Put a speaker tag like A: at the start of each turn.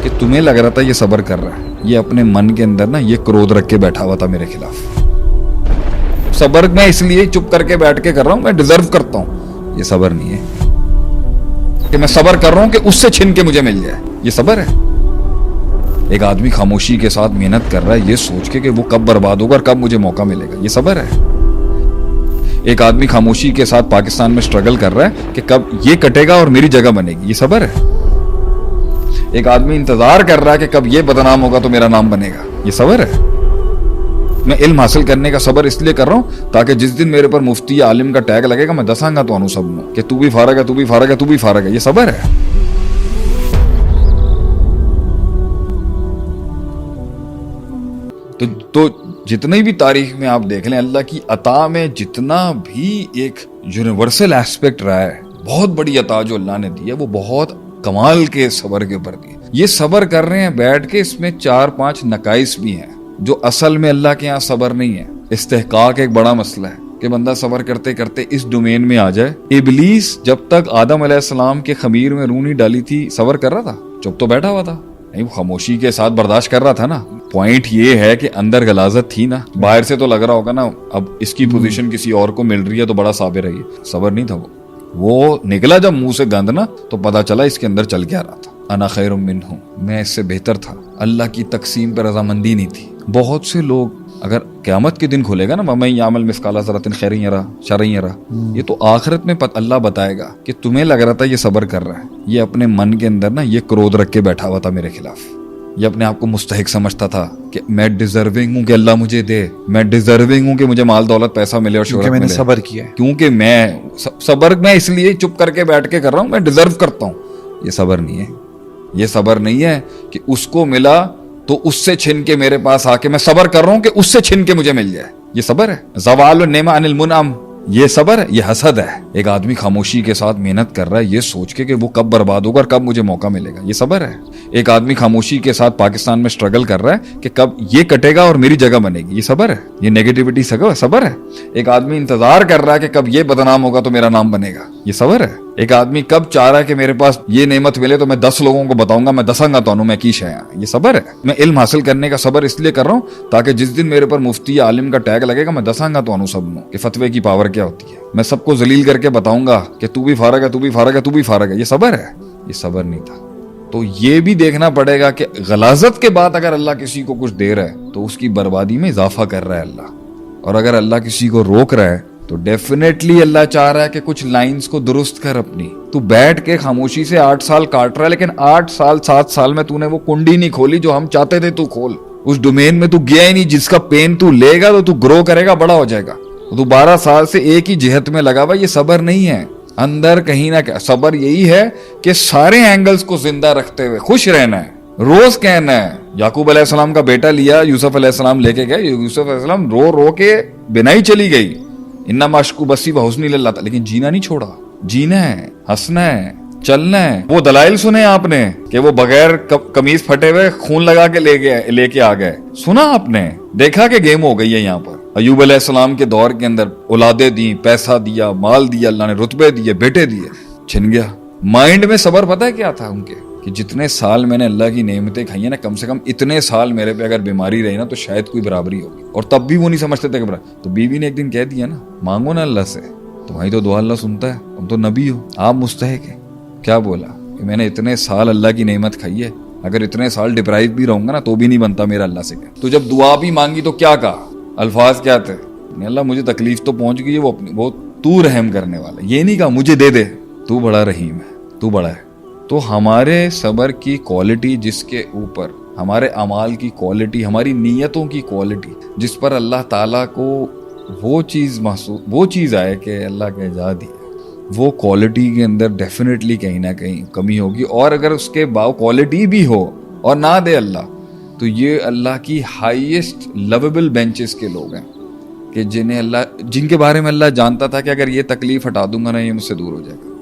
A: کہ تمہیں لگ رہا تھا یہ صبر کر رہا ہے, یہ اپنے من کے اندر نا یہ کرودھ رکھ کے بیٹھا ہوا تھا میرے خلاف. صبر میں اس لیے چپ کر کے بیٹھ کے کر رہا ہوں, میں ڈیزرو کرتا ہوں. یہ صبر نہیں ہے کہ میں صبر کر رہا ہوں کہ اس سے چھن کے مجھے مل جائے. یہ صبر ہے. ایک آدمی خاموشی کے ساتھ محنت کر رہا ہے یہ سوچ کے کہ وہ کب برباد ہوگا اور کب مجھے موقع ملے گا. یہ صبر ہے. ایک آدمی خاموشی کے ساتھ پاکستان میں سٹرگل کر رہا ہے کہ کب یہ کٹے گا اور میری جگہ بنے گی. یہ صبر ہے. ایک آدمی انتظار کر رہا ہے کہ کب یہ بدنام ہوگا تو میرا نام بنے گا. یہ صبر ہے. میں علم حاصل کرنے کا صبر اس لیے کر رہا ہوں تاکہ جس دن میرے پر مفتی یا عالم کا ٹیگ لگے گا میں دساں گا تو سب میں کہ تو بھی فارغ ہے, تو بھی فارغ ہے, تو بھی فارغ ہے. یہ صبر ہے. تو جتنی بھی تاریخ میں آپ دیکھ لیں, اللہ کی عطا میں جتنا بھی ایک یونیورسل ایسپیکٹ رہا ہے, بہت بڑی عطا جو اللہ نے دی ہے وہ بہت کمال کے صبر کے اوپر دی ہے. یہ صبر کر رہے ہیں بیٹھ کے, اس میں 4-5 نقائص بھی ہیں جو اصل میں اللہ کے ہاں صبر نہیں ہے. استحقاق ایک بڑا مسئلہ ہے کہ بندہ صبر کرتے کرتے اس ڈومین میں آ جائے. ابلیس جب تک آدم علیہ السلام کے خمیر میں روح نہیں ڈالی تھی صبر کر رہا تھا, چپ تو بیٹھا ہوا تھا نہیں, وہ خاموشی کے ساتھ برداشت کر رہا تھا نا. پوائنٹ یہ ہے کہ اندر غلاظت تھی نا. باہر سے تو لگ رہا ہوگا نا اب اس کی پوزیشن کسی اور کو مل رہی ہے تو بڑا صابر ہے. یہ صبر نہیں تھا. وہ نکلا جب منہ سے گند نا تو پتا چلا اس کے اندر چل کے آ رہا تھا. انا خیر منہ, میں اس سے بہتر تھا. اللہ کی تقسیم پہ رضامندی نہیں تھی. بہت سے لوگ اگر قیامت کے دن کھلے گا نا وَمَن يَعْمَلْ مِثْقَالَ ذَرَّةٍ خَيْرًا يَرَهُ شَرًّا يَرَهُ, یہ تو آخرت میں اللہ بتائے گا کہ تمہیں لگ رہا تھا یہ صبر کر رہا ہے, یہ اپنے من کے اندر نا یہ کرودھ رکھ کے بیٹھا ہوا تھا میرے خلاف. یہ اپنے آپ کو مستحق سمجھتا تھا کہ میں ڈیزرونگ ہوں کہ اللہ مجھے دے, میں ڈیزرونگ ہوں کہ مجھے مال دولت پیسہ ملے اور شہرت ملے,
B: صبر کیا ہے.
A: کیونکہ صبر میں اس لیے چپ کر کے بیٹھ کے کر رہا ہوں, میں ڈیزرو کرتا ہوں. یہ صبر نہیں ہے. یہ صبر نہیں ہے کہ اس کو ملا تو اس سے چھن کے میرے پاس آ کے میں صبر کر رہا ہوں کہ اس سے چھن کے مجھے مل جائے. یہ صبر ہے. زوال النعمہ عن المنعم, یہ صبر ہے. یہ حسد ہے. ایک آدمی خاموشی کے ساتھ محنت کر رہا ہے یہ سوچ کے کہ وہ کب برباد ہوگا اور کب مجھے موقع ملے گا. یہ صبر ہے. ایک آدمی خاموشی کے ساتھ پاکستان میں سٹرگل کر رہا ہے کہ کب یہ کٹے گا اور میری جگہ بنے گی. یہ صبر ہے. یہ نیگیٹیوٹی صبر ہے. ایک آدمی انتظار کر رہا ہے کہ کب یہ بدنام ہوگا تو میرا نام بنے گا. یہ صبر ہے. ایک آدمی کب چاہ رہا ہے کہ میرے پاس یہ نعمت ملے تو میں 10 لوگوں کو بتاؤں گا, میں دساں گا تو میں کی شے. یہ صبر ہے. میں علم حاصل کرنے کا صبر اس لیے کر رہا ہوں تاکہ جس دن میرے پر مفتی یا عالم کا ٹیگ لگے گا میں دساں گا تو سب میں کہ فتوے کی پاور کیا ہوتی ہے. میں سب کو ذلیل کر کے بتاؤں گا کہ تو بھی فارغ ہے, تو بھی فارغ ہے, تو بھی فارغ ہے. یہ صبر ہے. یہ صبر نہیں تھا. تو یہ بھی دیکھنا پڑے گا کہ غلاظت کے بعد اگر اللہ کسی کو کچھ دے رہا ہے تو اس کی بربادی میں اضافہ کر رہا ہے اللہ, اور اگر اللہ کسی کو روک رہا ہے تو ڈیفینیٹلی اللہ چاہ رہا ہے کہ کچھ لائنز کو درست کر اپنی. تو بیٹھ کے خاموشی سے 8 سال کاٹ رہا ہے لیکن 8 سال 7 سال میں تو نے وہ کنڈی نہیں کھولی جو ہم چاہتے تھے تو کھول. اس ڈومین میں تو گیا ہی نہیں جس کا پین تو لے گا تو گرو کرے گا, بڑا ہو جائے گا. تو 12 سال سے ایک ہی جہت میں لگا ہوا. یہ صبر نہیں ہے. اندر کہیں نہ کہ صبر یہی ہے کہ سارے اینگلز کو زندہ رکھتے ہوئے خوش رہنا ہے, روز کہنا ہے. یعقوب علیہ السلام کا بیٹا لیا, یوسف علیہ السلام لے کے گئے, یوسف علیہ السلام رو رو کے بنائی چلی گئی. انما اشکو بسی وحزنی للہ, لیکن جینا نہیں چھوڑا. جینا ہے, ہنسنا ہے, چلنا ہے. وہ دلائل سنے آپ نے کہ وہ بغیر قمیض پھٹے ہوئے خون لگا کے لے کے آ گئے. سنا آپ نے, دیکھا کہ گیم ہو گئی ہے یہاں پر. ایوب علیہ السلام کے دور کے اندر اولادیں دی, پیسہ دیا, مال دیا, اللہ نے رتبے دیے, بیٹے دیے, چھن گیا. مائنڈ میں صبر پتہ ہے کیا تھا ان کے کہ جتنے سال میں نے اللہ کی نعمتیں کھائی ہیں نا, کم سے کم اتنے سال میرے پہ اگر بیماری رہی نا تو شاید کوئی برابری ہوگی. اور تب بھی وہ نہیں سمجھتے تھے کہ تو بیوی نے ایک دن کہہ دیا نا مانگو نا اللہ سے, تو بھائی تو دعا اللہ سنتا ہے, تم تو نبی ہو, آپ مستحق ہیں. کیا بولا کہ میں نے اتنے سال اللہ کی نعمت کھائی ہے, اگر اتنے سال ڈپرائیو بھی رہوں گا نا تو بھی نہیں بنتا میرا اللہ سے. تو جب دعا بھی مانگی تو کیا کہا, الفاظ کیا تھے, اللہ مجھے تکلیف تو پہنچ گئی ہے, وہ تو رحم کرنے والا. یہ نہیں کہا مجھے دے دے, تو بڑا رحیم ہے, تو بڑا ہے. تو ہمارے صبر کی کوالٹی جس کے اوپر ہمارے اعمال کی کوالٹی, ہماری نیتوں کی کوالٹی جس پر اللہ تعالیٰ کو وہ چیز آئے کہ اللہ کے جا دی, وہ کوالٹی کے اندر ڈیفینیٹلی کہیں نہ کہیں کمی ہوگی. اور اگر اس کے کوالٹی بھی ہو اور نہ دے اللہ, تو یہ اللہ کی ہائیسٹ لویبل بینچز کے لوگ ہیں کہ جن کے بارے میں اللہ جانتا تھا کہ اگر یہ تکلیف ہٹا دوں گا نا یہ مجھ سے دور ہو جائے گا.